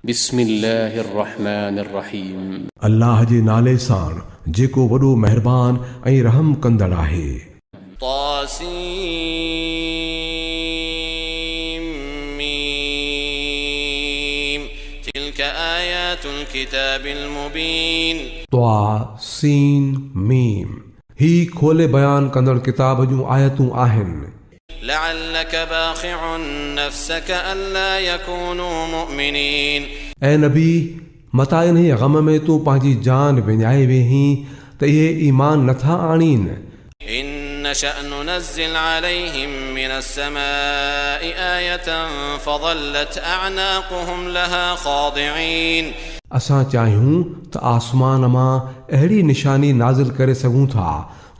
बिस्मिल्लाहिर्रहमानिर्रहीम। अल्लाह जे नाले सां जेको वॾो महिरबान ऐं रहम कंदड़ आहे। तासीम मीम तिल्क आयातुल किताबिल मुबीन। त्वा सीन मीम ही खोले बयान कंदड़ किताब जूं आयतूं आहिनि। लअल्लक बाखिउन नफ्सक अल्ला यकूनू मुमिनीन। ऐ नबी मता इन ग़म में तूं पंहिंजी जान विञाए वेहीं त इहे ईमान नथा आणीनि। इन नशअ नुनज़्ज़िल अलैहिम मिनस समाई आयतन फज़ल्लत अअनाक़ुहुम लहा ख़ादिईन। असां चाहियूं त आसमान मां अहिड़ी निशानी नाज़िल करे सघूं था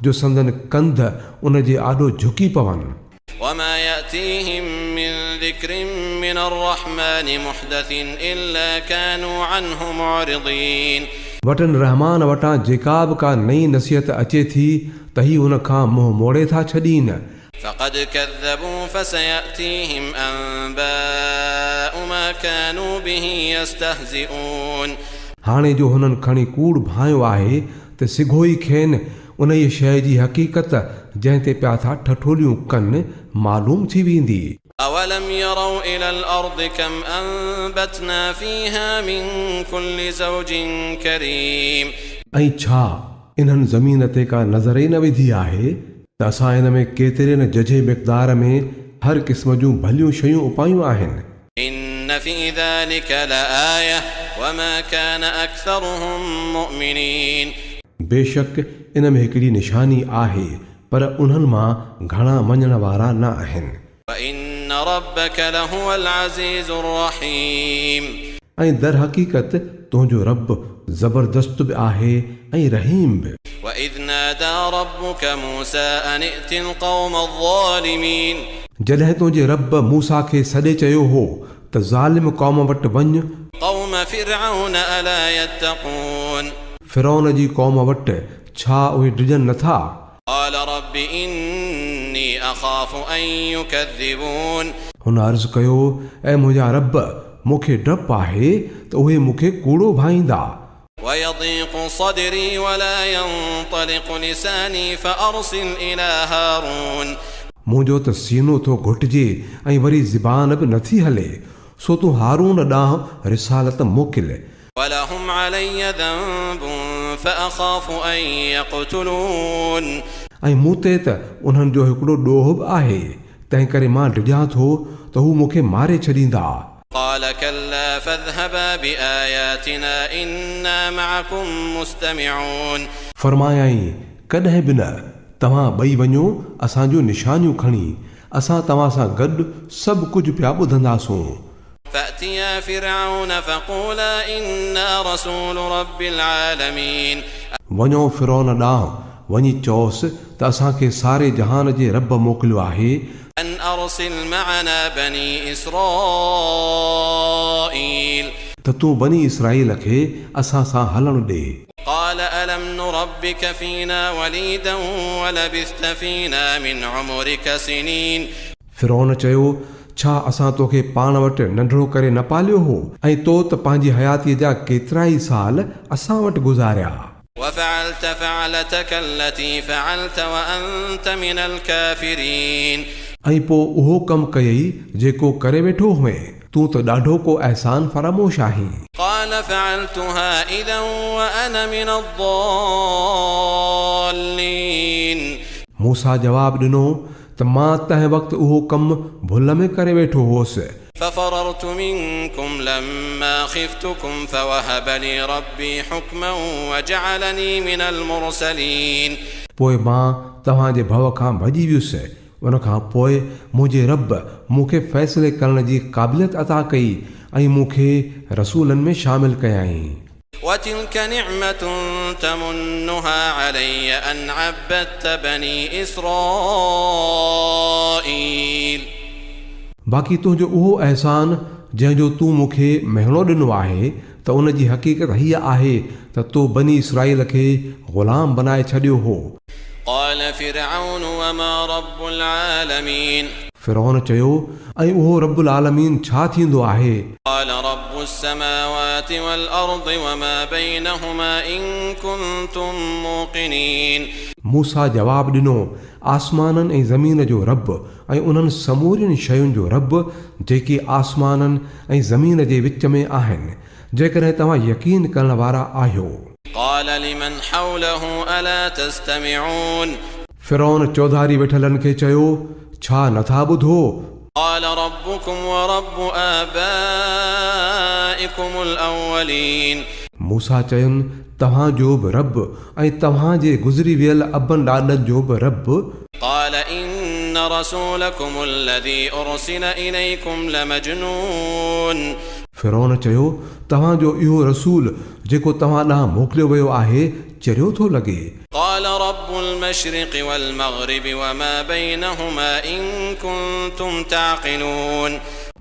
जो संदन कंध उन जे आॾो झुकी पवनि। वमा यातीहिम मिन ज़िक्रिन मिनर रहमान मुहदसिन इल्ला कानू अन्हु मुअरिदीन। वटन रहमान वटां जेका बि का नई नसीहत अचे थी त ही उन खां मुंहुं मोड़े था छॾीनि। फ़क़द कज़्ज़बू फसयअतीहिम अंबाउ मा कानू बिही यस्तहज़िऊन। हाणे जो हुननि खणी कूड़ भायो आहे त सिघो ई खेनि उन ई शइ जी हक़ीक़त जंहिं ते पिया था ठठोलियूं कनि मालूम थी वेंदी। अवलम यरौ इलल अर्दि कम अंबतना फीहा मिन कुल्लि ज़ौजिन करीम। ऐं छा इन्हनि ज़मीन ते का नज़र ई न विधी आहे त असां इन में केतिरे न जझे मिक़दार में हर क़िस्म जूं भलियूं शयूं उपायूं आहिनि। इन फी ज़ालिक लआया वमा कान अक्सरुहुम मुमिनीन। बेशक इन में हिकिड़ी निशानी आहे पर उन्हनि मां घणा मञण वारा न आहिनि। वइन रब्बक लहुवल अज़ीज़ुर रहीम। ऐं दर हक़ीक़त तुंहिंजो रब ज़बरदस्त बि आहे ऐं रहीम बि। वइज़ नादा रब्बुक मूसा अन इतिल क़ौम अज़्ज़ालिमीन। जॾहिं तुंहिंजे रब मूसा खे सॾे चयो हो त ज़ालिम क़ौम वटि वञ। क़ौम फ़िरऔन अला यत्तक़ून। फ़िरौन जी क़ौम वटि छा उहे डिॼनि नथा। क़ाल रब्बि इन्नी अख़ाफ़ु अन युकज़्ज़िबून। हुन अर्ज़ु कयो ऐं मुंहिंजा रब मूंखे डपु आहे त उहे मूंखे कूड़ो भाईंदा। वयज़ीक़ु सदरी वला यंतलिक़ु लिसानी फ़अरसिल इला हारून। मुंहिंजो त सीनो थो घुटिजे ऐं वरी ज़बान बि नथी हले सो तूं हारून ॾांहुं रिसालत मोकिल। वलहुम अलैय ज़ंबुन फ़अख़ाफ़ु अन यक़्तुलून। ऐं मूं ते त उन्हनि जो हिकिड़ो ॾोह बि आहे तंहिं करे मां डिॼां थो त हू मूंखे मारे छॾींदा। क़ाल कल्ला फ़ज़हबा बिआयातिना इन्ना मअकुम मुस्तमिऊन। फरमायाई कॾहिं बि न तव्हां ॿई वञो असां जूं निशानियूं खणी असां तव्हां सां गॾु सभु कुझु पिया ॿुधंदासूं। फ़अतिया फ़िरऔन फ़क़ूला इन्ना रसूल रब्बिल आलमीन। वञो फ़िरौन ॾांहुं वञी चओसि त असांखे सारे जहान जे रब मोकिलियो आहे अन अरसिल मअना बनी इसराईल। त तूं बनी इसराईल खे असां सां हलण ॾे। क़ाल अलम नुरब्बिक फ़ीना वलीदन वलबिस्त फ़ीना मिन उमरिक सिनीन। फ़िरौन चयो छा असां तोखे पाण वटि नंढड़ो करे न पालियो हो ऐं तो त पंहिंजी हयातीअ जा केतिरा ई साल असां वटि गुज़ारिया। वफ़अलत फ़अलतक अल्लती फ़अलत वअंत मिनल काफ़िरीन। ऐं पोइ उहो कमु कयई जेको करे वेठो हुए तूं त ॾाढो को अहसान फरामोश आहीं। क़ाल फ़अलतुहा इज़न वअना मिनद्दाल्लीन। मूसा जवाबु ॾिनो त मां तंहिं वक़्तु उहो कमु भुल में करे वेठो हुअसि। फ़फ़ररतु मिनकुम लम्मा ख़िफ़्तुकुम फ़वहब ली रब्बी हुक्मन वजअलनी मिनल मुरसलीन। पोइ मां तव्हांजे भव खां भॼी वियुसि उन खां पोइ मुंहिंजे रब मूंखे फ़ैसिले करण जी क़ाबिलियत अता कई ऐं मूंखे रसूलनि में शामिल कयाई। वतिल्क निअमतुन तमुन्नुहा अलैय अन अब्बदत बनी इसराईल। बाक़ी तुंहिंजो उहो अहसान जंहिंजो तूं मूंखे महिणो ॾिनो आहे त उन जी हक़ीक़त हीअ आहे त तो बनी इसराईल खे ग़ुलाम बनाए छॾियो हो। क़ाल फ़िरऔन वमा रब्बुल आलमीन। फिरौन चयो ऐं उहो रब्बुल आलमीन छा थींदो आहे? قال رب السماوات والأرض وما بينهما إن كنتم موقنين मूसा जवाब ॾिनो, आसमाननि ऐं ज़मीन जो रब ऐं उन्हनि समूरियुनि शयुनि जो रब जेके आसमाननि ऐं ज़मीन जे विच में आहिनि, जेकॾहिं तव्हां यकीन करण वारा आहियो। قال لمن حوله ألا تستمعون फिरौन चौधारी वेठलनि खे चयो, छा नथा ॿुधो? قال ربكم ورب آبائكم الأولين मूसा चयुनि, तव्हांजो बि रब ऐं तव्हांजे गुज़री वियल अबनि ॾाॾनि जो बि रब। قال إن رسولكم الذي أرسل إليكم لمجنون फिरौन चयो, तव्हांजो इहो रसूल जेको तव्हां ॾांहुं मोकिलियो वियो आहे चरियो थो लॻे। قال رب المشرق والمغرب وما بينهما إن كنتم تعقلون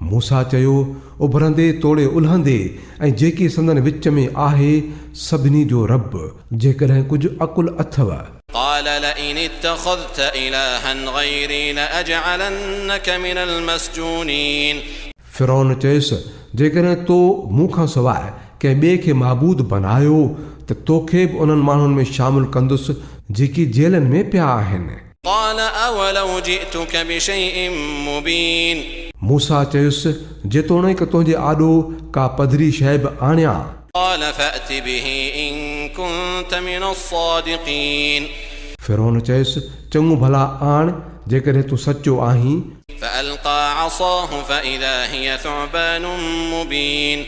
मूसा चयो, उभरंदे तोड़े उल्हंदे ऐं जेकी संदन विच में आहे सभिनी जो रब, जेकॾहिं कुझु अकुल अथव। قال لئن اتخذت إلها غيري لأجعلنك من المسجونين फिरौन चयुसि, जेकॾहिं तो मूंखां सवाइ कंहिं ॿिए खे महबूद बनायो त तोखे बि उन्हनि माण्हुनि में शामिल कंदुसि जेकी जेलनि में पिया आहिनि। قال أولو جئتك بشيء مبين मूसा चयुसि, जेतोणीकि तुंहिंजे आॾो का पधरी शइ बि आणियां। قال فأت به إن كنت من الصادقين फिरौन चयुसि, चङो भला आण जेकॾहिं तूं सचो आहीं। فألقى عصاه فإذا هي ثعبان مبين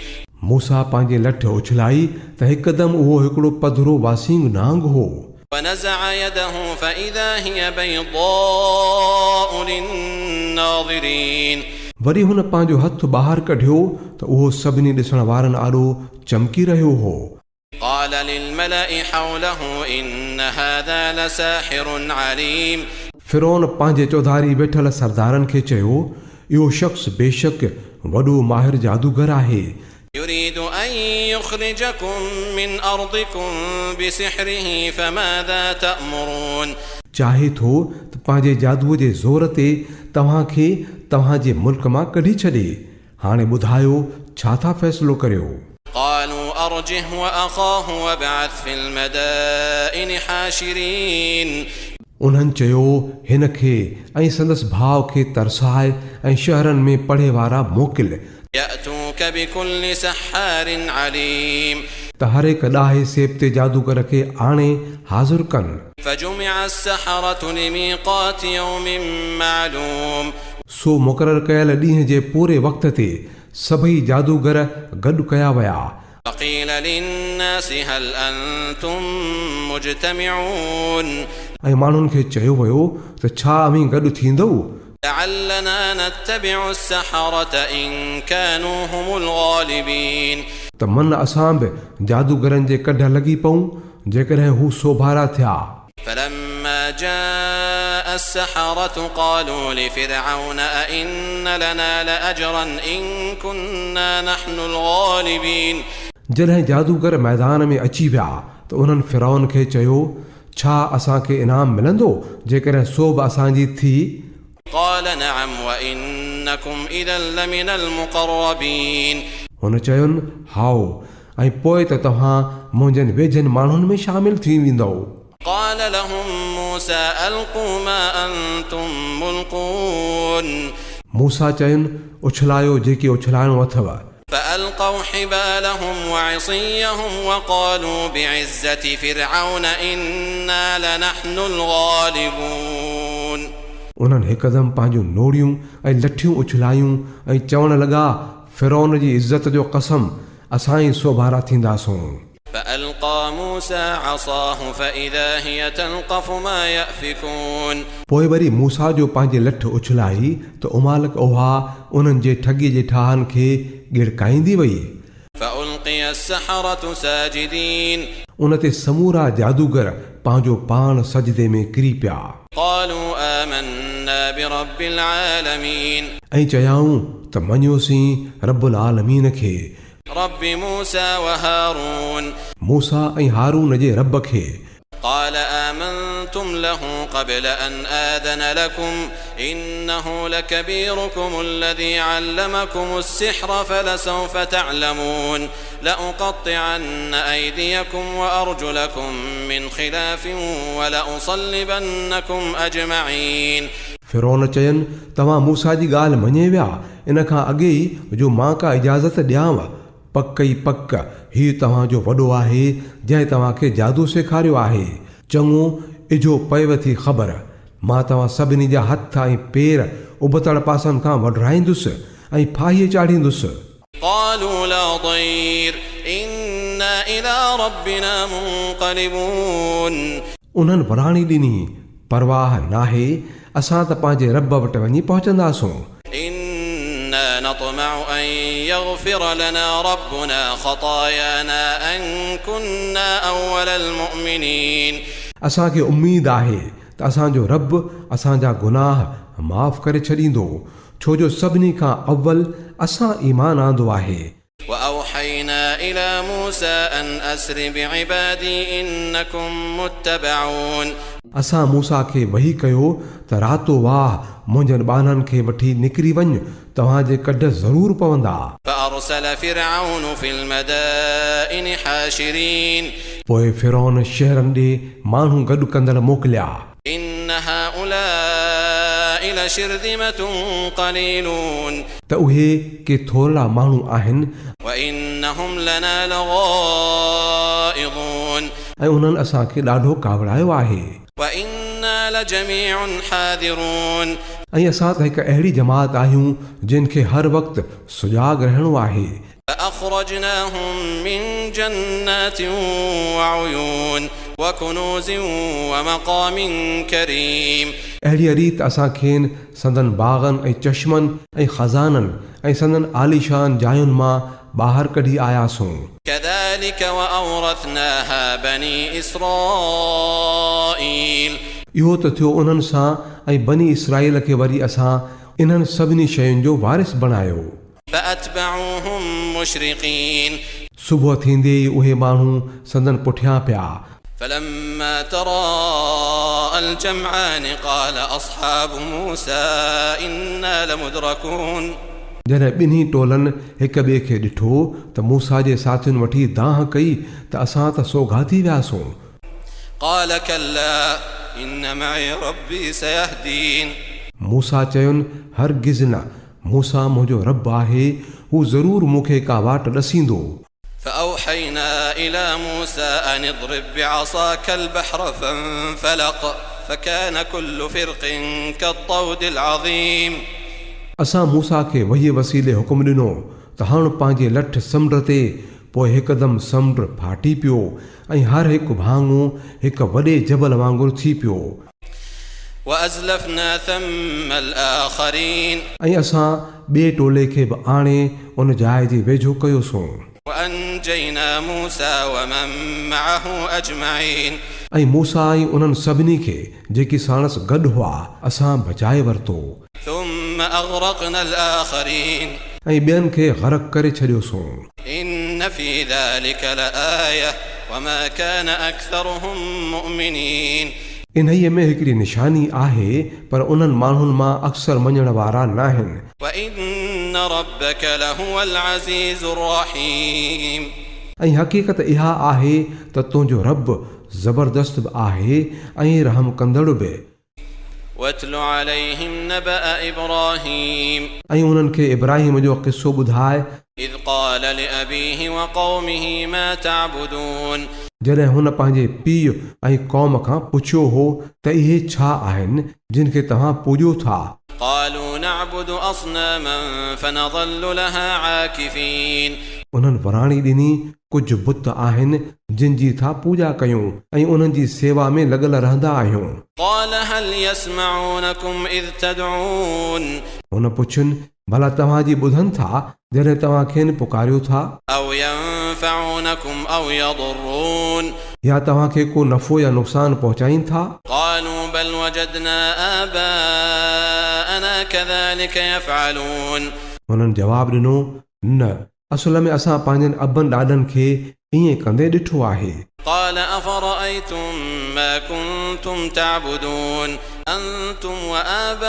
मूसा पंहिंजे लठ उछलाई त हिकदमि उहो हिकिड़ो पधरो वासींग नांग हो। ونزع يده فإذا هي بيضاء للناظرين वरी हुन पंहिंजो हथु ॿाहिरि कढियो त उहो सभिनी ॾिसण वारनि आॾो चमकी रहियो हो। قال للملأ حوله إن هذا لساحر عليم फिरौन पंहिंजे चौधारी वेठल सरदारनि खे चयो, इहो शख़्स बेशक वॾो माहिर जादूगर आहे। يريد أن يخرجكم من أرضكم بسحره فماذا تأمرون चाहे थो त पंहिंजे जादूअ जे ज़ोर ते तव्हांखे तव्हांजे मुल्क मां कढी छॾे। हाणे ॿुधायो छा था फ़ैसिलो करियो? قالوا أرجه وأخاه وابعث في المدائن حاشرين उन्हनि चयो, हिन खे ऐं संदसि भाउ खे तरसाए ऐं शहरनि में पढ़े वारा मोकिल يأتوك بكل سحار عليم त हर हिकु ॾाहे सेब ते जादूगर खे आणे हाज़िर कनि। فجمع السحرة لميقات يوم معلوم सो मुक़ररु कयल ॾींहं जे पूरे वक़्त ते सभई जादूगर गॾु कया विया। فقيل للناس هل أنتم مجتمعون ऐं माण्हुनि खे चयो वियो त छा अमीं गॾु थींदो? لعلنا نتبع السحرة إن كانوا هم الغالبين त मन असां बि जादूगरनि जे कढ लॻी पऊं जेकॾहिं हू सोभारा थिया। فلما جاء السحرة قالوا لفرعون أئن لنا لأجرا إن كنا نحن الغالبين जॾहिं जादूगर मैदान में अची विया त उन्हनि फिरौन खे चयो, छा असांखे इनाम मिलंदो जेकॾहिं सो बि असांजी थी? قال نعم وإنكم إذا لمن المقربين हुन चयुनि, हाओ, ऐं पोइ त तव्हां मुंहिंजनि वेझनि माण्हुनि में शामिल थी वेंदो। قال لهم موسى ألقوا ما أنتم ملقون मूसा चयुनि, उछलायो जेके उछलाइणो अथव। فألقوا حبالهم وعصيهم وقالوا بعزة فرعون إنا لنحن الغالبون उन्हनि हिकदमि पंहिंजूं नोड़ियूं ऐं लठियूं उछलायूं ऐं चवण लॻा, फिरौन जी इज़त जो कसम, असां ई सोभारा थींदासूं। فألقى موسى عصاه فإذا هي تلقف ما يأفكون पोइ वरी मूसा जो पंहिंजे लठ उछलाई त उमालक उहा उन्हनि जे ठॻीअ जे ठाहनि खे गिड़काईंदी वई। فألقي السحرة ساجدين उन ते समूरा जादूगर पंहिंजो पाण सजदे में किरी पिया قالوا آمنا برب العالمين ऐं चयाऊं त मञियोसीं रब्बुल आलमीन खे, رب موسى وهارون मूसा ऐं हारून जे रब खे। قال آمنتم له قبل أن آذن لكم إنه لكبيركم الذي علمكم السحر فلسوف تعلمون لأقطعن أيديكم وأرجلكم من خلاف ولأصلبنكم أجمعين. फिरौन चयनि तव्हां मूसा जी ॻाल्हि मञे विया इन खां अॻे ई जो मां का इजाज़त ॾियांव पक ई पक हीउ तव्हांजो वॾो आहे जंहिं तव्हांखे जादू सेखारियो आहे चङो इझो पएव थी ख़बर मां तव्हां सभिनी जा हथ ऐं पेर उबतड़ पासनि खां वढराईंदुसि ऐं फाहीअ चाढ़ींदुसि. قالوا لا ضير إنا إلى ربنا منقلبون. उन्हनि वराणी ॾिनी परवाह नाहे असां त पंहिंजे रब वटि वञी पहुचंदासूं. إنا نطمع أن يغفر لنا ربنا خطايانا أن كنا أول المؤمنين. असांखे उमेद आहे त असांजो रब असांजा गुनाह माफ़ करे छॾींदो छो जो सभिनी खां अव्वल असां ईमान आंदो आहे. وأوحينا إلى موسى أن أسر بعبادي إنكم متبعون. असां मूसा खे वही कयो त रातो वाह मुंहिंजनि ॿारनि खे वठी निकिरी वञ तव्हांजे कढ ज़रूरु पवंदा. فأرسل فرعون في المدائن حاشرين. पोइ फिरौन शहरनि ॾे माण्हू गॾु कंदड़ मोकिलिया. إن هؤلاء لشرذمة قليلون. त उहे के थोरा माण्हू आहिनि وإنهم لنا لغائظون. ऐं उन्हनि असांखे ॾाढो कावड़ायो आहे. وإنا لجميع حاذرون. ऐं असां त हिकु अहिड़ी जमात आहियूं जिन खे हर वक़्तु सुजाॻ रहणो आहे. فأخرجناهم من جنات وعيون وكنوز ومقام كريم. अहिड़ी रीति असां खेनि संदन बाग़नि ऐं चश्मनि ऐं ख़ज़ाननि ऐं संदन आलीशान जायुनि मां ॿाहिरि कढी आयासूं. كذلك وأورثناها بني إسرائيل. इहो त थियो उन्हनि सां ऐं बनी इसराईल खे वरी असां इन्हनि सभिनी शयुनि जो वारिस बणायो. فأتبعوهم مشرقين. सुबुह थींदे ई उहे माण्हू संदन पुठियां पिया. فلما تراءى الجمعان قال أصحاب موسى إنا لمدركون. जॾहिं ॿिन्ही टोलनि हिक ॿिए खे ॾिठो त मूसा जे साथियुनि वठी दांह कई त असां त सोघा थी वियासूं. قال كلا إن معي ربي سيهدين. मूसा चयुनि हरगिज़ न मूसा मुंहिंजो रब आहे हू ज़रूरु मूंखे का वाट ॾसींदो. فأوحينا إلى موسى أن اضرب بعصاك البحر فانفلق فكان كل فرق كالطود العظيم. असां मूसा खे वही वसीले हुकुम ॾिनो त हाणे पंहिंजे लठ समुंड ते पोइ हिकदमि समुंड फाटी पियो ऐं हर हिकु भाङो हिकु वॾे जबल वांगुरु थी पियो. وأزلفنا ثم الآخرين. ऐं असां ॿिए टोले खे बि आणे उन जाइ जे वेझो कयोसीं. وأنجينا موسى ومن معه أجمعين. ऐं मूसा ऐं उन्हनि सभिनी खे जेकी साणसि गॾु हुआ असां बचाए वरितो. ثم أغرقنا الآخرين. ऐं ॿियनि खे ग़रक़ करे छॾियोसीं. إن في ذلك لآية وما كان أكثرهم مؤمنين. इन्हीअ में हिकिड़ी निशानी आहे पर उन्हनि माण्हुनि मां अक्सर मञण वारा न आहिनि. وإن ربك لهو العزيز الرحيم. ऐं हक़ीक़त इहा आहे त तुंहिंजो रब ज़बरदस्त बि आहे ऐं रहम कंदड़ बि. واتل عليهم نبأ إبراهيم. ऐं उन्हनि खे इब्राहिम जो क़िसो ॿुधाए إذ قال لأبيه وقومه ما تعبدون. जॾहिं हुन पंहिंजे पीउ ऐं क़ौम खां पुछियो हो त इहे छा आहिनि जिन खे तव्हां पूॼो था. قالوا نعبد أصناما فنظل لها عاكفين. उन्हनि वराणी ॾिनी कुझु बुत आहिनि जिन जी था पूॼा कयूं ऐं उन्हनि जी सेवा में लॻल रहंदा आहियूं. قال هل يسمعونكم إذ تدعون. हुन पुछियुनि भला तव्हांजी ॿुधनि था जॾहिं तव्हां खेनि पुकारियो था. أو ينفعونكم أو يضرون. या तव्हांखे को नफ़ो या नुक़सान पहुचाइनि था. قالوا بل وجدنا آباءنا كذلك يفعلون. हुननि जवाबु ॾिनो न असल में असां पंहिंजनि अबनि ॾाॾनि खे ईअं कंदे ॾिठो आहे. قال أفرأيتم ما كنتم تعبدون أنتم وآباؤكم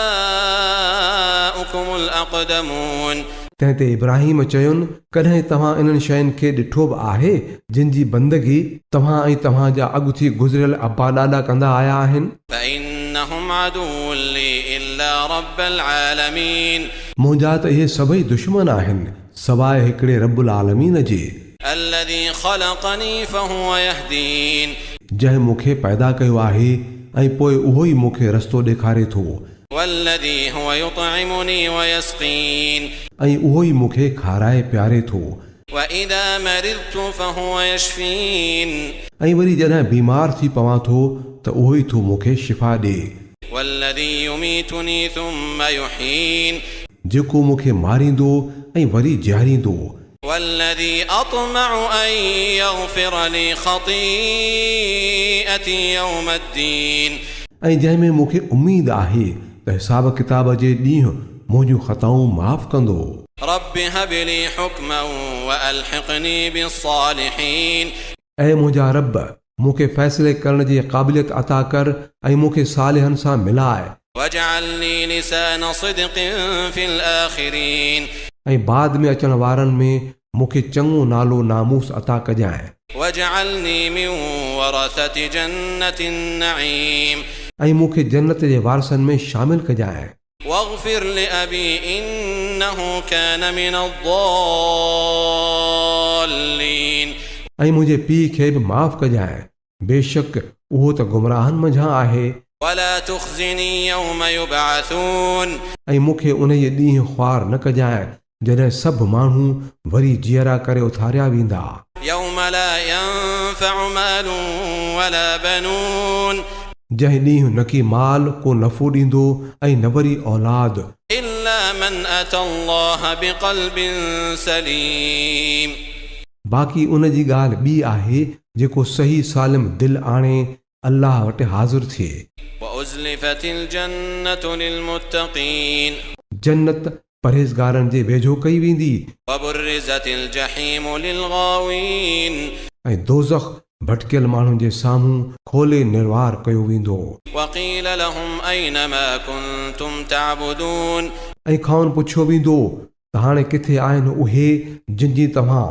الأقدمون तंहिं ते इब्राहिम चयुनि कॾहिं तव्हां इन्हनि शयुनि खे ॾिठो बि आहे जिन जी बंदगी तव्हां ऐं तव्हांजा अॻुथी गुज़िरियल अब्बा ॾाॾा कंदा आया आहिनि فإنهم عدو لي إلا رب العالمين मुंहिंजा त इहे सभई दुश्मन आहिनि सवाइ हिकिड़े रब्बुल आलमीन जे الذي خلقني فهو يهدين जंहिं मूंखे पैदा कयो आहे ऐं पोइ उहो ई मूंखे रस्तो ॾेखारे थो والذي هو يطعمني ويسقين ऐं उहो ई मूंखे खाराए पियारे थो وإذا مرضت فهو يشفين ऐं वरी जॾहिं बीमार थी पवां थो त उहो ई थो मूंखे शिफ़ा ॾे والذي يميتني ثم يحيين जेको मूंखे मारींदो ऐं वरी जीआरींदो والذي أطمع أن يغفر لي خطيئتي يوم الدين ऐं जंहिंमें मूंखे उमेद आहे त हिसाब किताब जे ॾींहुं मुंहिंजूं ख़ताऊं माफ़ कंदो رب هب لي حكما وألحقني بالصالحين ऐं मुंहिंजा रब मूंखे फ़ैसिले करण जी क़ाबिलियत अता कर ऐं मूंखे सालिहनि सां मिलाए واجعلني لسان صدق في الآخرين ऐं बाद में अचण वारनि में मूंखे चङो नालो नामूस अता कजांइ واجعلني من ورثة جنة النعيم ऐं मूंखे जन्नत जे वारसनि में शामिल कजांइ واغفر لأبي إنه كان من الضالين ऐं मुंहिंजे पीउ खे बि माफ़ कजांइ बेशक उहो त गुमराहनि मंझां आहे ولا تخزني يوم يبعثون ऐं मूंखे उन जे ॾींहुं ख़्वार न कजांइ जॾहिं सभु माण्हू वरी जीअरा करे उथारिया वेंदा يوم لا ينفع مال ولا بنون जंहिं ॾींहुं न की माल को नफ़ो ॾींदो ऐं न वरी औलाद إلا من أتى الله بقلب سليم बाक़ी उन जी ॻाल्हि ॿी आहे जेको सही सालिम दिलि आणे अल्लाह वटि हाज़िर थिए وأزلفت الجنة للمتقين जन्नत परहेज़गारनि जे वेझो कई वेंदी وبرزت الجحيم للغاوين ऐं दोज़ख भटकियल माण्हुनि जे साम्हूं खोले निर्वार कयो वेंदो وقيل لهم أين ما كنتم تعبدون ऐं खाउन पुछियो वेंदो त हाणे किथे आहिनि उहे जिन जी तव्हां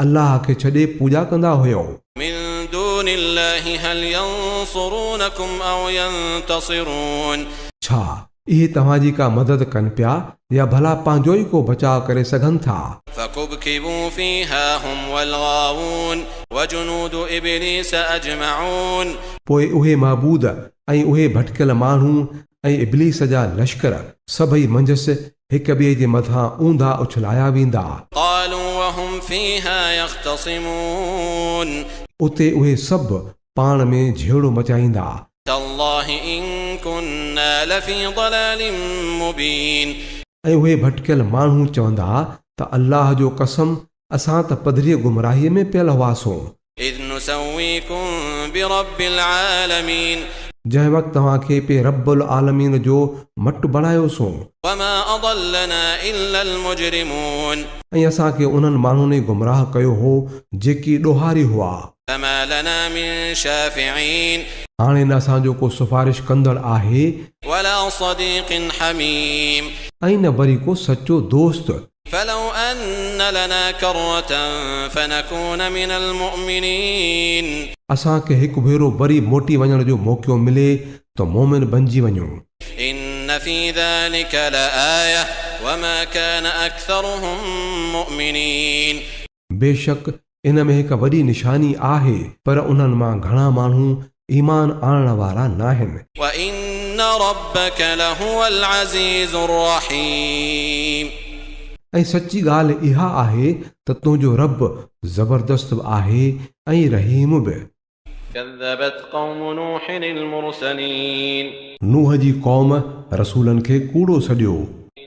अल्लाह खे छॾे पूॼा कंदा हुयो من دون الله هل ينصرونكم أو ينتصرون छा इहे तव्हांजी का मदद कनि पिया या भला पंहिंजो ई को बचाव करे सघनि था فكبكبوا فيها هم والغاوون وجنود إبليس أجمعون पोइ उहे महबूद ऐं उहे भटकियल माण्हू ऐं इब्लीस जा लश्कर सभई मंझसि हिक ॿिए जे मथां ऊंधा उछलाया वेंदा قالوا وهم فيها يختصمون उते उहे सभु पाण में झेड़ो मचाईंदा تالله إن كنا لفي ضلال مبين ऐं उहे भटकियल माण्हू चवंदा त अल्लाह जो कसम असां त पधरीअ गुमराहीअ में पियल हुआसीं إذ نسويكم برب العالمين जंहिं वक़्तु तव्हांखे पे रब्बुल आलमीन जो मटु बणायोसीं وما أضلنا إلا المجرمون ऐं असांखे उन्हनि माण्हुनि गुमराह कयो हो जेकी ॾोहारी हुआ فما لنا من شافعين हाणे न असांजो को सिफारिश कंदड़ आहे ولا صديق حميم ऐं न वरी को सचो दोस्त فلو أن لنا كرة فنكون من المؤمنين असांखे हिकु भेरो वरी मोटी वञण जो मौक़ो मिले त मोमिन बणिजी वञूं إن في ذلك لآية وما كان أكثرهم مؤمنين बेशक इन में हिकु वॾी निशानी आहे पर उन्हनि मां घणा माण्हू ईमान आणण वारा नाहिनि وإن ربك لهو العزيز الرحيم ऐं सची ॻाल्हि इहा आहे त तुंहिंजो रब ज़बरदस्त बि आहे ऐं रहीम बि كذبت قوم نوح المرسلين नूह जी क़ौम रसूलनि खे कूड़ो सॼियो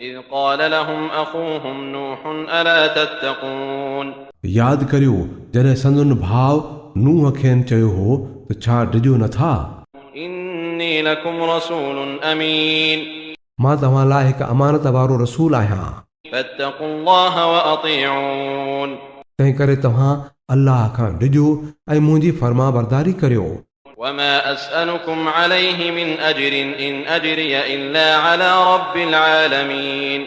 إذ قال لهم أخوهم نوح ألا تتقون यादि करियो जॾहिं संदुनि भाउ नूह खेनि चयो हो त छा डिॼो नथा إني لكم رسول أمين मां तव्हां लाइ हिकु अमानत वारो रसूल आहियां فاتقوا الله وأطيعون तंहिं करे तव्हां अल्लाह खां ॾिजो ऐं मुंहिंजी फर्मा बरदारी करियो। وما أسألكم عليه من أجر إن أجري إلا على رب العالمين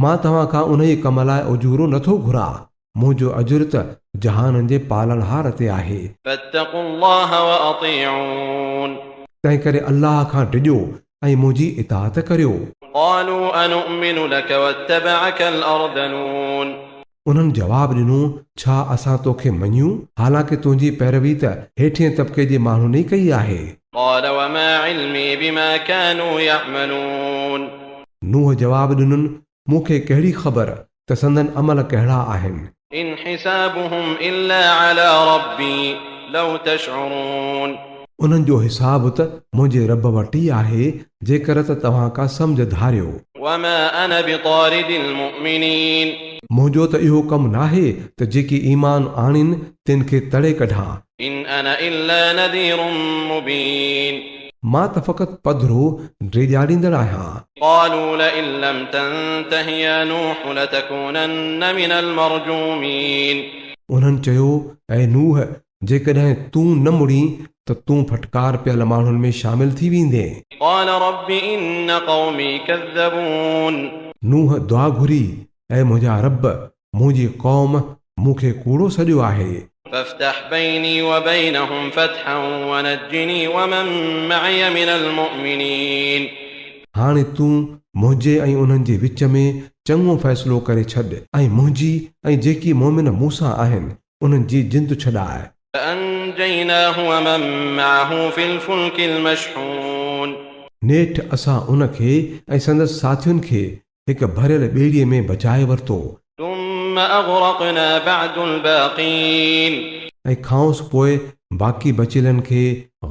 मां तव्हां खां उन ई कम लाइ उजूरो नथो घुरां, मुंहिंजो अजुर त जहाननि जे पालनहार ते आहे। فاتقوا الله وأطيعون तंहिं करे अल्लाह खां ॾिजो ऐं मुंहिंजी इताअत करियो। قالوا أنؤمن لك واتبعك الأرذلون उन्हनि जवाबु ॾिनो, छा असां तोखे मञूं हालांकि तुंहिंजी पैरवी त हेठिएं तबिके जे माण्हुनि ई कई आहे। قال وما علمي بما كانوا يعملون नूह जवाबु ॾिनुनि, मूंखे कहिड़ी ख़बर त संदन अमल कहिड़ा आहिनि। إن حسابهم إلا على ربي لو تشعرون उन्हनि जो हिसाबु त मुंहिंजे रब वटि ई आहे, जेकर त तव्हां का सम्झ धारियो। وما أنا بطارد المؤمنين मुंहिंजो त इहो कमु नाहे त जेकी ईमान आणीनि तिन खे तड़े कढां। إن أنا إلا نذير مبين मां त फ़क़ति पधरो ड्रेजाड़ींदड़ आहियां। قالوا لئن لم تنته يا نوح لتكونن من المرجومين उन्हनि चयो, ऐं नूह, जेकॾहिं तूं न मुड़ी त तूं फटकार पियल माण्हुनि में शामिल थी वेंदे। قال رب إن قومي كذبون नूह दुआ घुरी, ऐं मुंहिंजा रब, मुंहिंजी क़ौम मूंखे कूड़ो सॼो आहे। فافتح بيني وبينهم فتحا ونجني ومن معي من المؤمنين हाणे तूं मुंहिंजे ऐं उन्हनि जे विच में चङो फ़ैसिलो करे छॾ ऐं मुंहिंजी ऐं जेकी मोमिन मूंसां आहिनि उन्हनि जी जिंद छॾाए। فأنجيناه ومن معه في الفلك المشحون नेठि असां उनखे ऐं संदसि साथियुनि खे हिकु भरियल ॿेड़ीअ में बचाए वरितो। ثم أغرقنا بعد الباقين ऐं खांसि पोइ बाक़ी बचियलनि खे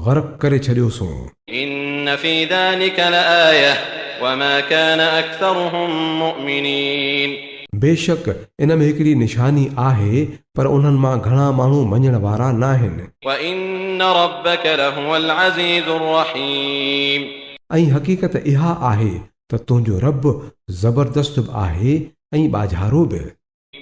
ग़रक़ करे छॾियोसीं। إن في ذلك لآية وما كان أكثرهم مؤمنين बेशक इन में हिकिड़ी निशानी आहे, पर उन्हनि मां घणा माण्हू मञण वारा न आहिनि। وإن ربك لهو العزيز الرحيم ऐं हक़ीक़त इहा आहे त तुंहिंजो रब ज़बरदस्त बि आहे ऐं बाझारो बि।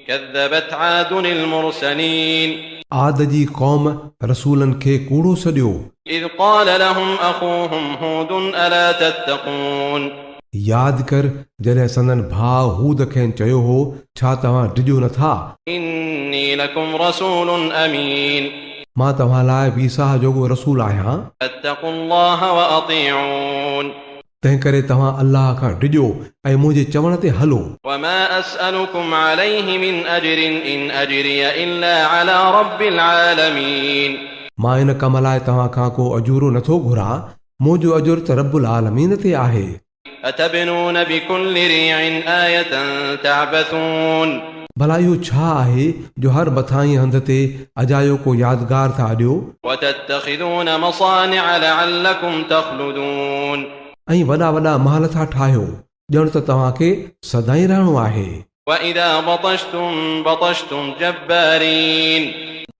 كذبت عاد المرسلين आद जी क़ौम रसूलनि खे कूड़ो सॼो। إذ قال لهم أخوهم هود ألا تتقون यादि कर जॾहिं संदन भाउ हूद खेनि चयो हो, छा तव्हां डिॼो नथा? إني لكم رسول أمين मां तव्हां लाइ वीसाह जोॻो रसूल आहियां। فاتقوا الله وأطيعون तंहिं करे तव्हां अल्लाह खां डिॼो ऐं मुंहिंजे चवण ते हलो। وما أسألكم عليه من أجر إن أجري إلا على رب العالمين मां इन कम लाइ तव्हां खां को अजूरो नथो घुरां, मुंहिंजो अजुर त रब्बुल आलमीन ते आहे। أتبنون بكل ريع آية تعبثون भला इहो छा आहे जो हर मथां हंध ते अजायो को यादगार था ॾियो وتتخذون مصانع لعلكم تخلدون ऐं वॾा वॾा महल था ठाहियो, ॼण त तव्हांखे सदाईं रहणो आहे। وإذا بطشتم بطشتم جبارين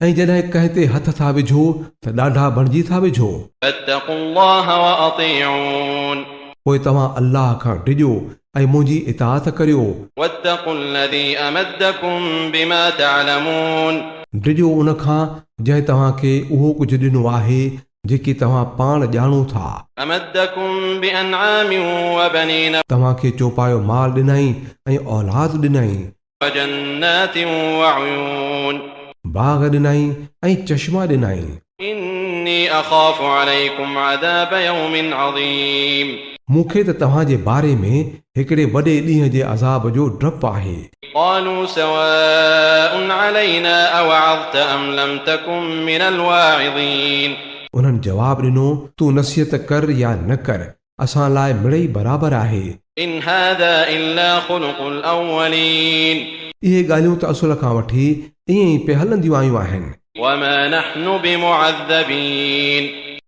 ऐं जॾहिं कंहिं ते हथ था विझो त ॾाढा बणिजी था विझो। فاتقوا الله وأطيعون पोइ तव्हां अल्लाह खां डिॼो ऐं मुंहिंजी इताअत करियो। واتقوا الذي أمدكم بما تعلمون डिॼो उन खां जंहिं तव्हांखे उहो कुझु ॾिनो आहे जेकी तव्हां पाण ॼाणो था। أمدكم بأنعام وبنين तव्हांखे चौपायो माल ॾिनई ऐं औलाद ॾिनई, وجنات وعيون बाग़ ॾिनई ऐं चश्मा ॾिनई। إني أخاف عليكم عذاب يوم عظيم मूंखे त तव्हांजे बारे में हिकिड़े वॾे ॾींहं जे अज़ाब जो डपु आहे। قالوا سواء علينا أوعظت أم لم تكن من الواعظين उन्हनि जवाबु ॾिनो, तूं नसीहत कर या न कर, असां लाइ मिड़ई बराबरि आहे। إن هذا إلا خلق الأولين इहे ॻाल्हियूं त असुल खां वठी ईअं ई पिए हलंदियूं आयूं आहिनि, وما نحن بمعذبين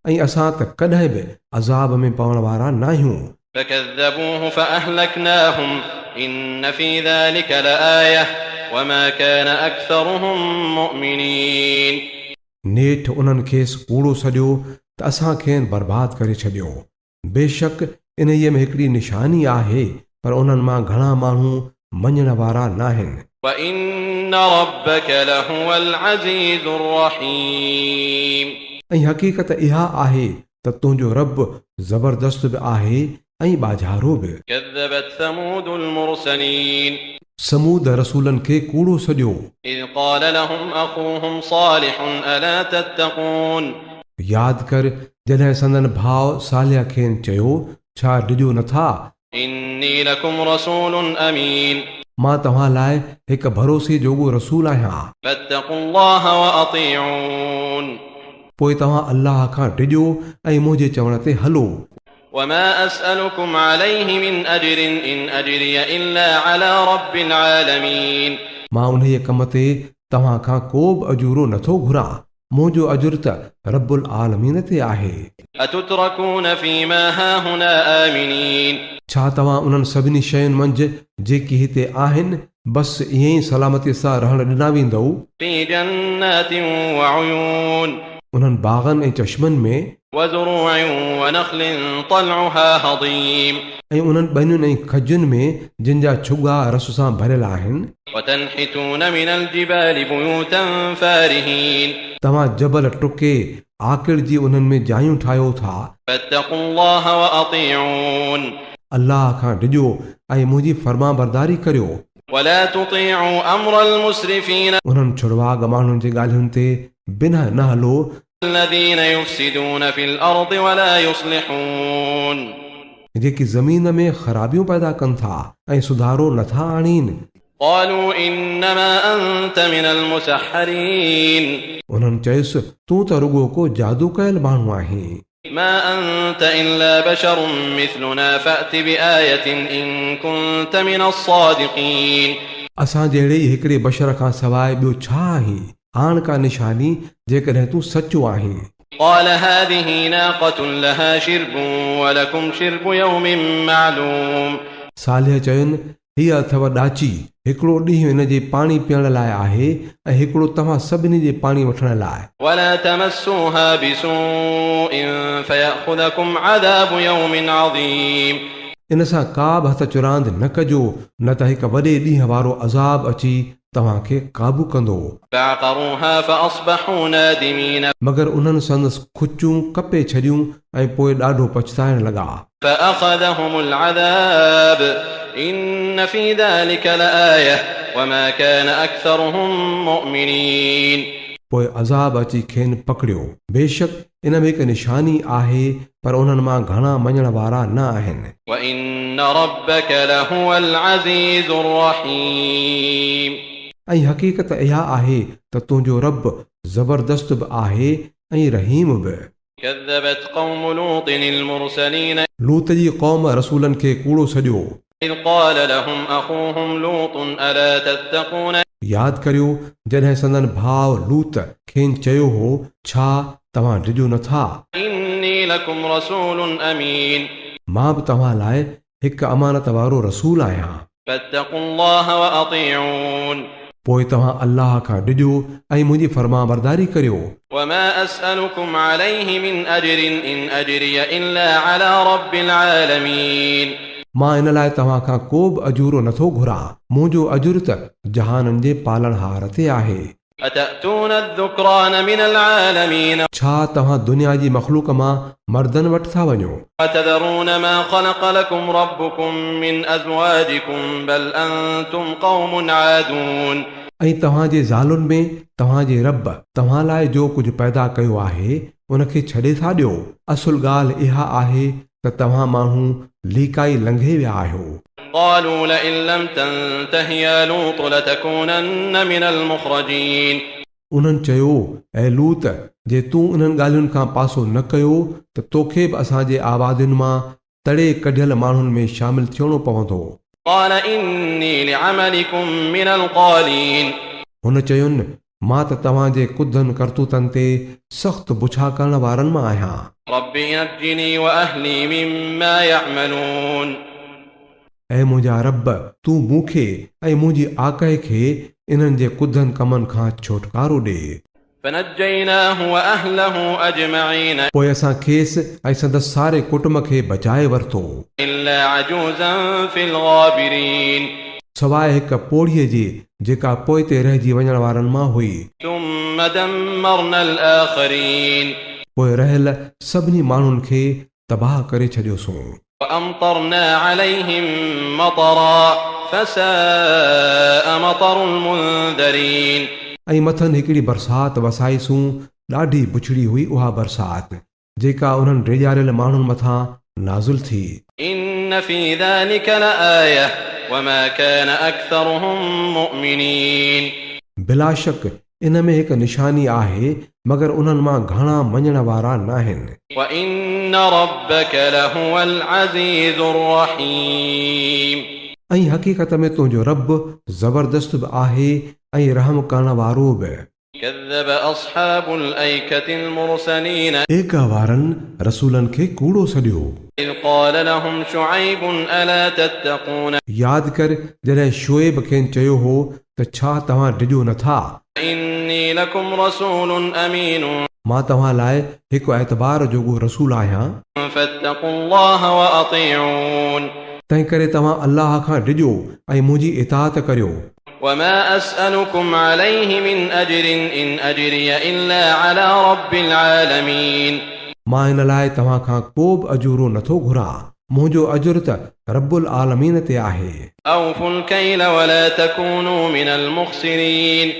ऐं असां त कॾहिं बि अज़ाब में पवण वारा न आहियूं। فكذبوه فأهلكناهم إن في ذلك لآية وما كان أكثرهم مؤمنين नेठि उन्हनि खेसि कूड़ो सॼो त असां खेनि बर्बाद करे छॾियो। बेशक इन्हीअ में हिकिड़ी निशानी आहे, पर उन्हनि मां घणा माण्हू मञण वारा न आहिनि। وإن ربك لهو العزيز الرحيم. ऐं हक़ीक़त इहा आहे त तुंहिंजो रब ज़बरदस्त बि आहे ऐं बाझारो बि. كذبت ثمود المرسلين समूद रसूलनि खे कूड़ो सॼो. إذ قال لهم أخوهم صالح ألا تتقون. यादि कर जॾहिं संदन भाउ सालिया खेनि चयो छा डिॼो नथा إني لكم رسول أمين मां तव्हां लाइ हिकु भरोसे जोॻो रसूल आहियां. فاتقوا الله وأطيعون. पोइ तव्हां अल्लाह खां डिॼो ऐं मुंहिंजे चवण ते हलो. وما أسألكم عليه من أجر إن أجري إلا على رب العالمين. मां उन कम ते तव्हां खां को बि अजूरो नथो घुरां. मुंहिंजो अजुर त रब्बुल आलमीन ते आहे. أتتركون فيما هاهنا آمنين. छा तव्हां उन्हनि सभिनी शयुनि मंझि जेकी हिते आहिनि बसि ईअं ई सलामतीअ सां रहण ॾिना वेंदव. في جنات وعيون उन्हनि बाग़नि ऐं चश्मनि में وزروع ونخل طلعها هضيم ऐं उन्हनि ॿनियुनि ऐं खजुनि में जिन जा छुॻा रस सां भरियल आहिनि. وتنحتون من الجبال بيوتا فارهين. तव्हां जबल टुके आकिड़ जी उन्हनि में जायूं ठाहियो था. فاتقوا الله وأطيعون. अल्लाह खां डिॼो ऐं मुंहिंजी फर्मा बरदारी करियो. ولا تطيعوا أمر المسرفين उन्हनि छुड़वाग माण्हुनि जी ॻाल्हियुनि ते बिना न हलो الذين يفسدون في الأرض ولا يصلحون. जेकी ज़मीन में ख़राबियूं पैदा कनि था ऐं सुधारो नथा आणीनि. قالوا إنما أنت من المسحرين. उन्हनि चयुसि तूं त रुॻो को जादू कयल माण्हू आहीं. ما أنت إلا بشر مثلنا فأت بآية إن كنت من الصادقين. असां जहिड़े ई हिकिड़े बशर खां सवाइ ॿियो छा आहीं. आण का निशानी जेकॾहिं तूं सचो आहीं. قال هذه ناقة لها شرب ولكم شرب يوم معلوم. सालिह चयुनि हीअ अथव ॾाची. हिकिड़ो ॾींहुं हिन जे पाणी पीअण लाइ आहे ऐं हिकिड़ो तव्हां सभिनी जे पाणी वठण लाइ. ولا تمسوها بسوء فيأخذكم عذاب يوم عظيم. इन सां का बि हथ चुरांद न कजो न त हिकु वॾे ॾींहं वारो अज़ाब अची तव्हांखे काबू कंदो. فعقروها فأصبحوا نادمين. मगर उन्हनि संदसि खुचूं कपे छॾियूं ऐं पोइ ॾाढो पछताइण लॻा. فأخذهم العذاب إن في ذلك لآية وما كان أكثرهم مؤمنين. पोइ अज़ाब अची खेनि पकड़ियो. बेशक इन में हिकु निशानी आहे पर उन्हनि मां घणा मञण वारा न आहिनि. وإن ربك لهو العزيز الرحيم. ऐं हक़ीक़त इहा आहे त तुंहिंजो रब ज़बरदस्त बि आहे ऐं रहीम बि. كذبت قوم لوط المرسلين लूत जी क़ौम रसूलनि खे कूड़ो सॼो. إذ قال لهم أخوهم لوط ألا تتقون. यादि करियो जॾहिं संदन भाउ लूत खेनि चयो हो छा तव्हां डिॼो नथा. إني لكم رسول أمين. मां बि तव्हां लाइ हिकु अमानत वारो रसूल आहियां. فاتقوا الله وأطيعون. पोइ तव्हां अल्लाह खां डिॼो ऐं मुंहिंजी फर्मा बरदारी करियो. وما أسألكم عليه من أجر إن أجري إلا على رب العالمين. मां इन लाइ तव्हां खां को बि अजूरो नथो घुरां. मुंहिंजो अजुर त जहाननि जे पालणहार ते आहे. أتأتون الذكران من العالمين छा तव्हां दुनिया जी मख़लूक मां मर्दनि वटि था वञो. وتذرون ما خلق لكم ربكم من أزواجكم بل أنتم قوم عادون. ऐं तव्हांजे ज़ालुनि में तव्हांजे रब तव्हां लाइ जो कुझु पैदा कयो आहे उनखे छॾे था ॾियो. असुल ॻाल्हि इहा आहे त तव्हां माण्हू लीकाई लंघे विया आहियो. قالوا لئن لم تنته يا لوط لتكونن من المخرجين. उन्हनि चयो ऐं लूत जे तूं उन्हनि ॻाल्हियुनि खां पासो न कयो त तोखे बि असांजे आबादियुनि मां तड़े कढियल माण्हुनि में शामिल थियणो पवंदो. قال إني لعملكم من القالين. हुन चयुनि मां त तव्हांजे कुदनि करतूतनि ते सख़्तु बुछा करण वारनि मां आहियां. رب نجني وأهلي مما يعملون. ऐं मुंहिंजा रब तूं मूंखे ऐं मुंहिंजी आकाए खे इन्हनि जे कुदनि कमनि खां छुटकारो ॾे. فنجيناه وأهله أجمعين पोइ असां खेसि ऐं संदसि सारे कुटुंब खे बचाए वरितो. إلا عجوزا في الغابرين. सवाइ हिक पोड़ीअ जे जेका पोइ ते रहिजी वञण वारनि मां हुई। ثم دمرنا الآخرين पोइ रहियल सभिनी माण्हुनि खे तबाह करे छॾियोसूं। وأمطرنا عليهم مطرا فساء مطر المنذرين ऐं मथनि हिकिड़ी बरसाति वसाईसूं, ॾाढी बुछड़ी हुई उहा बरसाति जेका उन्हनि रेॼारियल माण्हुनि मथां नाज़ुल थी। إن في ذلك لآية وما كان أكثرهم مؤمنين बिला शक इन में हिकु निशानी आहे, मगर उन्हनि मां घणा मञण वारा नाहिनि। وإن ربك لهو العزيز الرحيم ऐं हक़ीक़त में तुंहिंजो रब ज़बरदस्त बि आहे ऐं रहम करण वारो बि। كذب أصحاب الأيكة المرسلين एका वारनि रसूलनि खे कूड़ो सॾियो। إذ قال لهم شعيب ألا تتقون यादि कर जॾहिं शोएब खेनि चयो हो त छा तव्हां डिॼो नथा, إني لكم رسول أمين मां तव्हां लाइ हिकु एतबार जोॻो रसूल आहियां, فاتقوا الله وأطيعون तंहिं करे तव्हां अल्लाह खां डिॼो ऐं मुंहिंजी इताअत करियो। وما أسألكم عليه من أجر إن أجري إلا على رب العالمين मां इन लाइ तव्हां खां को बि अजूरो नथो घुरां, मुंहिंजो अजुर त रब्बुल आलमीन ते आहे। أوفوا الكيل ولا تكونوا من المخسرين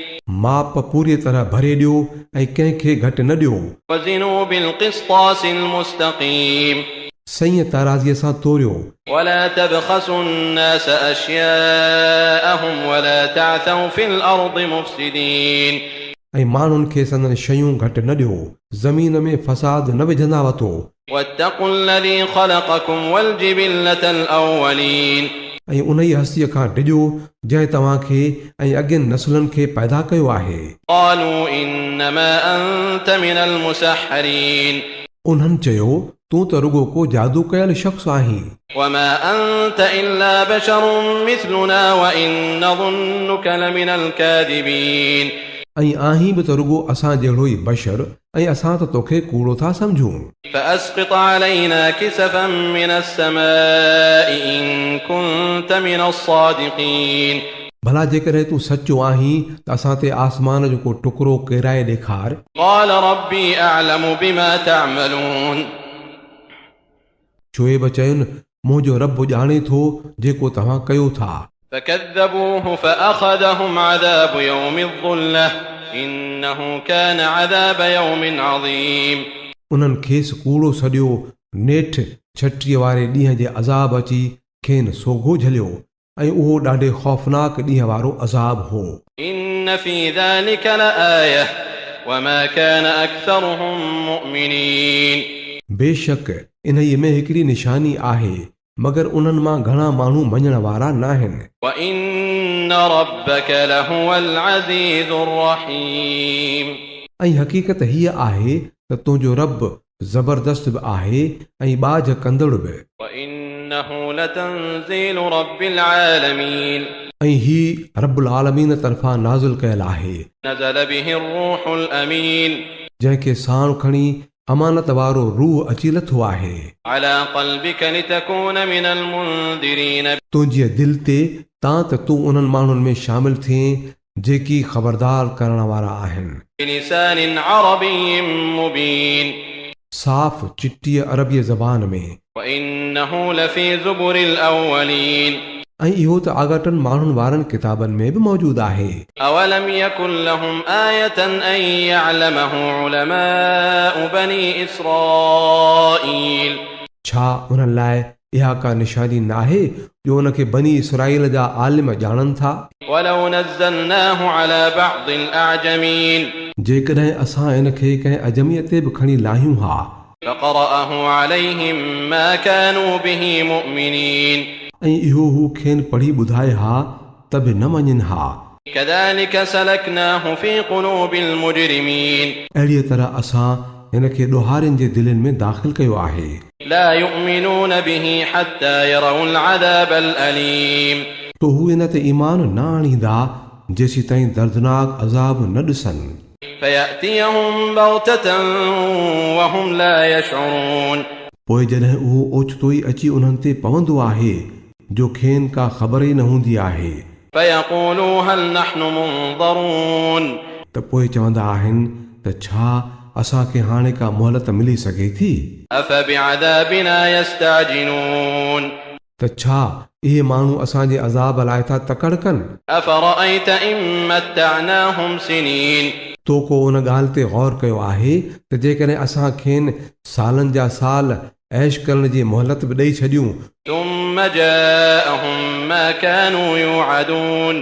माप पूरी तरह भरे ॾियो ऐं कंहिंखे घटि न ॾियो। وزنوا بالقسطاس المستقيم सही ताराज़ीअ सां तोरियो ولا تبخسوا الناس أشياءهم ولا تعثوا في الأرض مفسدين ऐं माण्हुनि खे संदन शयूं घटि न ॾियो, ज़मीन में फसाद न विझंदा वठो। واتقوا الذي خلقكم والجبلة الأولين ऐं उन ई हस्तीअ खां डिॼो जंहिं तव्हांखे ऐं अॻियनि नसलनि खे पैदा कयो आहे। قالوا إنما أنت من المسحرين उन्हनि चयो तूं त रुॻो को जादू कयल शख़्स आहीं, وما أنت إلا بشر مثلنا وإن نظنك لمن الكاذبين ऐं आहीं बि त रुॻो असां जहिड़ो ई बशर, ऐं असां त तोखे कूड़ो था सम्झूं। فأسقط علينا كسفا من السماء إن كنت من الصادقين भला जेकॾहिं तूं सचो आहीं त असां ते आसमान जो को टुकड़ो किराए ॾेखार। قال ربي أعلم بما تعملون शोएब चयुनि मुंहिंजो रब ॼाणे थो जेको तव्हां कयो था। فكذبوه فأخذهم عذاب يوم الظلة إنه كان عذاب يوم عظيم उन्हनि खेसि कूड़ो सॼियो, नेठि छटीअ वारे ॾींहं जे अज़ाब अची खेनि सोघो झलियो ऐं उहो ॾाढे ख़ौफ़नाक ॾींहं वारो अज़ाब हो। إن في ذلك لآية وما كان أكثرهم مؤمنين बेशक इन ई में हिकिड़ी निशानी आहे, मगर उन्हनि मां घणा माण्हू मञण वारा नाहिनि। وإن ربك لهو العزيز الرحيم ऐं हक़ीक़त हीअ आहे त तुंहिंजो रब ज़बरदस्त बि आहे ऐं बाझ कंदड़ बि। وإنه لتنزيل رب العالمين ऐं ही रब्बुल आलमीन तरफ़ां नाज़िल कयल आहे, نزل به الروح الأمين जंहिंखे साण खणी अमानत वारो रूह अची लथो आहे على قلبك لتكون من المنذرين तुंहिंजी दिलि ते तां त तूं उन्हनि माण्हुनि में शामिल थिए जेकी ख़बरदार करण वारा आहिनि। بلسان عربي مبين साफ़ चिटीअ अरबीअ ज़बान में। وإنه لفي زبر الأولين ऐं इहो त आगाटनि माण्हुनि वारनि किताबनि में बि मौजूदु आहे। أولم يكن لهم آية أن يعلمه علماء بني إسرائيل छा उन्हनि लाइ इहा का निशानी न आहे जो उनखे बनी इसराईल जा आलिम ॼाणनि था। ولو نزلناه على بعض الأعجمين जेकॾहिं असां इनखे कंहिं अजमीअ ते बि खणी लाहियूं हा فقرأه عليهم ما كانوا به مؤمنين ऐं इहो हू खेनि पढ़ी ॿुधाए हा त बि न मञनि हा। كذلك سلكناه في قلوب المجرمين अहिड़ीअ तरह असां हिनखे ॾोहारियुनि जे दिलनि में दाख़िल कयो आहे। لا يؤمنون به حتى يروا العذاب الأليم तो हू इन ते ईमान न आणींदा जेसीं ताईं दर्दनाक अज़ाब न ॾिसनि। فيأتيهم بغتة وهم لا يشعرون पोइ जॾहिं उहो ओचितो ई अची उन्हनि ते पवंदो आहे जो खेनि का ख़बर ई न हूंदी आहे। فيقولوا هل نحن منظرون त पोइ चवंदा आहिनि त छा असांखे हाणे का मोहलत मिली सघे थी? أفبعذابنا يستعجلون त छा इहे माण्हू असांजे अज़ाब लाइ था तकड़ कनि? أفرأيت إن متعناهم سنين तो को उन ॻाल्हि ते गौर कयो आहे त जेकॾहिं असां खेनि सालनि जा साल ऐश करण जी मोहलत बि ॾेई छॾियूं, ثم جاءهم ما كانوا يوعدون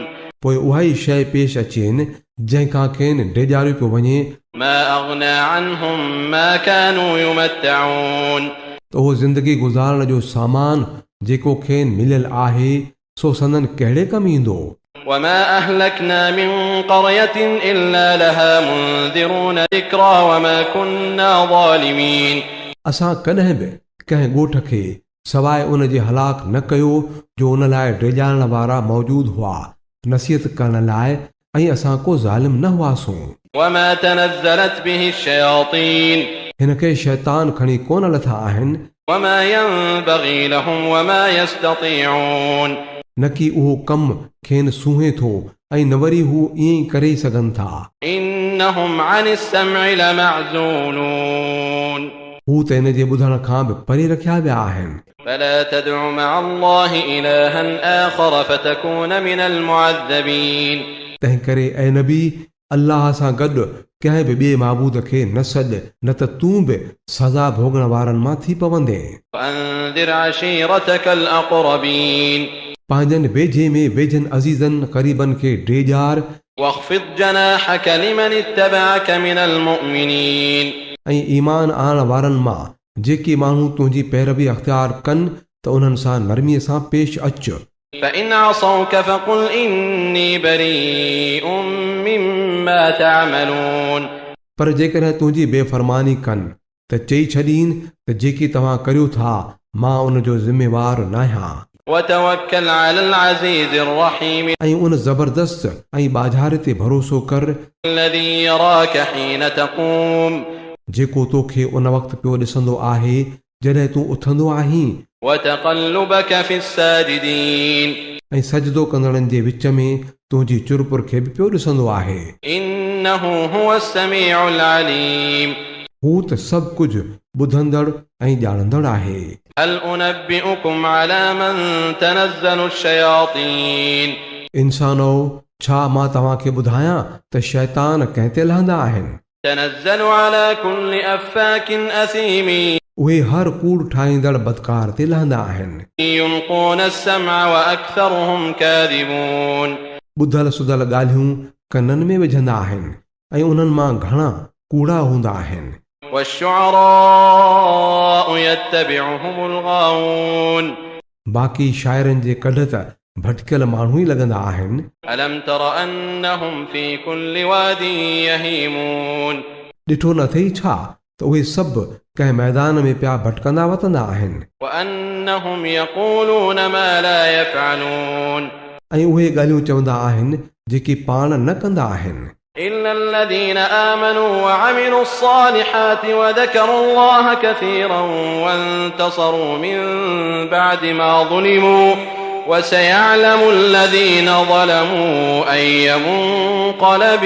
पोइ उहा ई शइ पेश अचेनि जंहिंखां खेनि डेॼारियो पियो वञे, ما أغنى عنهم ما كانوا يمتعون त उहो ज़िंदगी गुज़ारण जो सामान जेको खेनि मिलियल आहे सो संदन कहिड़े कमु ईंदो? وما أهلكنا من قرية إلا لها منذرون ذكرى وما كنا ظالمين असां कॾहिं बि कंहिं ॻोठ खे सवाइ उन जे हलाक न कयो जो उन लाइ डेॼारण वारा मौजूदु हुआ, नसीहत करण लाइ, ऐं असां को ज़ालिम न हुआसूं। وما تنزلت به الشياطين हिन खे शैतान खणी कोन लथा आहिनि, وما ينبغي لهم وما يستطيعون न कि उहो कमु खेनि सूंहे थो ऐं न वरी हू ईअं ई करे सघनि था। إنهم عن السمع لمعزولون हू त इन जे ॿुधण खां बि परे रखिया विया आहिनि। فلا تدع مع الله إلها آخر فتكون من المعذبين तंहिं करे ऐं नबी अल्लाह सां गॾु कंहिं बि ॿिए माबूद खे न सॾ, न त तूं बि सज़ा भोगण वारनि मां थी पवंदे। وأنذر عشيرتك الأقربين पंहिंजनि वेझे में वेझनि अज़ीज़नि क़रीबनि खे डेॼार واخفض جناحك لمن اتبعك من المؤمنين ऐं ईमान आणण वारनि मां जेके माण्हू तुंहिंजी पैरवी अख़्तियार कनि त उन्हनि सां नरमीअ सां पेश अच। فإن عصوك فقل إني بريء مما تعملون पर जेकॾहिं तुंहिंजी बेफ़रमानी कनि त चई छॾीनि त जेकी तव्हां करियो था मां उन जो ज़िम्मेवार न आहियां। وتوكل على العزيز الرحيم ऐं उन ज़बरदस्त ऐं ॿाझारे ते भरोसो कर الذي يراك حين تقوم जेको तोखे उन वक़्तु पियो ॾिसंदो आहे जॾहिं तूं उथंदो आहीं, وتقلبك في الساجدين ऐं सजदो कंदड़नि जे विच में तुंहिंजी चुरपुर खे बि पियो ॾिसंदो आहे। إنه هو السميع العليم हू त सभु कुझु ॿुधंदड़ ऐं ॼाणंदड़ आहे। هل أنبئكم على من تنزل الشياطين इंसानो, छा मां तव्हांखे ॿुधायां त शैतान कंहिं ते लहंदा आहिनि? تنزل على كل أفاك أثيم उहे हर कूड़ ठाहींदड़ बदकार ते लहंदा आहिनि। يلقون السمع وأكثرهم كاذبون ॿुधल सुधल ॻाल्हियूं कननि में विझंदा आहिनि ऐं उन्हनि मां घणा कूड़ा हूंदा आहिनि। والشعراء يتبعهم الغاوون बाक़ी शाइरनि जे कढ त भटकियल माण्हू ई लॻंदा आहिनि। ألم تر أنهم في كل واد يهيمون ॾिठो न अथई छा त उहे सभु कंहिं मैदान में पिया भटकंदा वतंदा आहिनि وأنهم يقولون ما لا يفعلون ऐं उहे ॻाल्हियूं चवंदा आहिनि जेके पाण न कंदा आहिनि। إلا الذين آمنوا وعملوا الصالحات وذكروا الله كثيرا وانتصروا من بعد ما ظلموا وسيعلم الذين ظلموا أي منقلب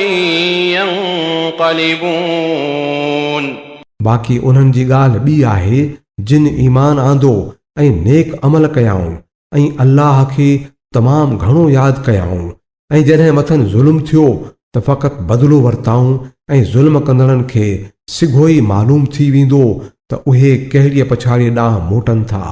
ينقلبون बाक़ी उन्हनि जी ॻाल्हि ॿी आहे जिन ईमान आंदो ऐं नेक अमल कयाऊं ऐं अल्लाह खे तमामु घणो यादि कयाऊं ऐं जॾहिं मथनि ज़ुल्म थियो त फ़क़ति बदिलो वरिताऊं ऐं ज़ुल्म कंदड़नि खे सिघो ई मालूम थी वेंदो त उहे कहिड़ीअ पछाड़ीअ ॾांहुं मोटनि था।